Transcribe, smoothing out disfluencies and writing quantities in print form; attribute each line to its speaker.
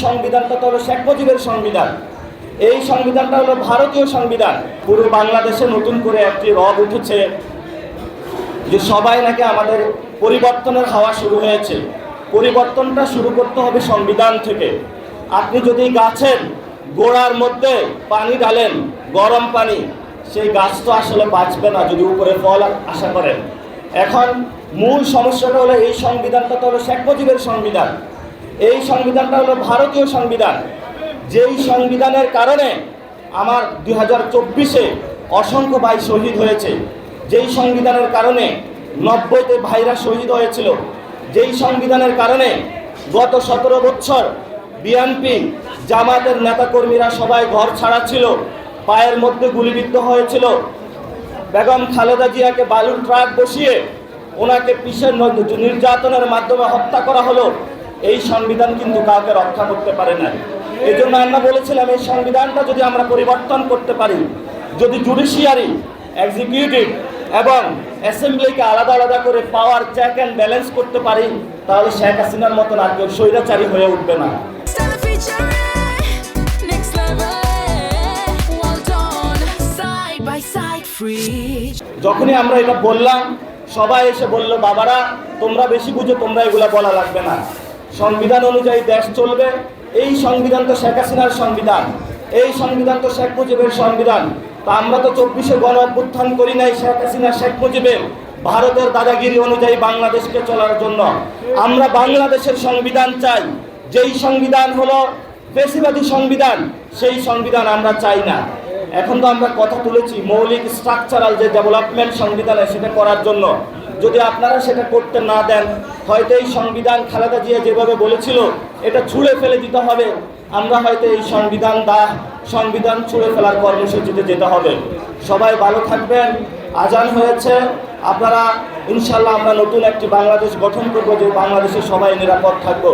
Speaker 1: সংবিধানটা তো হলো শেখ মুজিবের সংবিধান। এই সংবিধানটা হলো ভারতীয় সংবিধান। পুরো বাংলাদেশে নতুন করে একটি রব উঠেছে যে সবাই নাকি আমাদের পরিবর্তনের হাওয়া শুরু হয়েছে। পরিবর্তনটা শুরু করতে হবে সংবিধান থেকে। আপনি যদি গাছের গোড়ার মধ্যে পানি ঢালেন, গরম পানি, সেই গাছ তো আসলে বাঁচবে না যদি উপরে ফল আশা করেন। এখন মূল সমস্যাটা হলো এই সংবিধানটা তো হলো শেখ মুজিবের সংবিধান। এই সংবিধানটা হলো ভারতীয় সংবিধান। যেই সংবিধানের কারণে আমার 2024-এ অসংখ্য ভাই শহীদ হয়েছে, যেই সংবিধানের কারণে 90-তে ভাইরা শহীদ হয়েছিল, যেই সংবিধানের কারণে গত 17 বছর বিএনপি জামাতের নেতাকর্মীরা সবাই ঘর ছাড়া ছিল, পায়ের মধ্যে গুলিবিদ্ধ হয়েছিল। বেগম খালেদা জিয়াকে বালুর ট্রাক বসিয়ে ওনাকে পিষের নির্যাতনের মাধ্যমে হত্যা করা হলো। এই সংবিধান কিন্তু কাউকে রক্ষা করতে পারে না। এই জন্য আমরা বলেছিলাম এই সংবিধানটা যদি আমরা পরিবর্তন করতে পারি, যদি জুডিশিয়ারি, এক্সিকিউটিভ এবং অ্যাসেম্বলিকে আলাদা আলাদা করে পাওয়ার চেক অ্যান্ড ব্যালেন্স করতে পারি, তাহলে শেখ হাসিনার মতন আর কেউ স্বৈরাচারী হয়ে উঠবে না। যখনই আমরা এটা বললাম, সবাই এসে বলল, বাবারা তোমরা বেশি বুঝো, তোমরা এগুলা বলা লাগবে না, সংবিধান অনুযায়ী দেশ চলবে। এই সংবিধান তো শেখ হাসিনার সংবিধান, এই সংবিধান তো শেখ মুজিবের সংবিধান। তা আমরা তো 24-এ গণ অভ্যুত্থান করি নাই শেখ হাসিনা শেখ মুজিবের ভারতের দাদাগিরি অনুযায়ী বাংলাদেশকে চলার জন্য। আমরা বাংলাদেশের সংবিধান চাই, যেই সংবিধান হলো ফ্যাসিবাদী সংবিধান, সেই সংবিধান আমরা চাই না। এখন তো আমরা কথা তুলেছি মৌলিক স্ট্রাকচারাল যে ডেভেলপমেন্ট সংবিধানে, সেটা করার জন্য। যদি আপনারা সেটা করতে না দেন, হয়তো এই সংবিধান খালেদা জিয়া যেভাবে বলেছিল এটা ছুঁড়ে ফেলে দিতে হবে। আমরা হয়তো এই সংবিধান ছুঁড়ে ফেলার কর্মসূচিতে যেতে হবে। সবাই ভালো থাকবেন। আজান হয়েছে, আপনারা ইনশাল্লাহ আমরা নতুন একটি বাংলাদেশ গঠন করবো, যে বাংলাদেশে সবাই নিরাপদ থাকবো।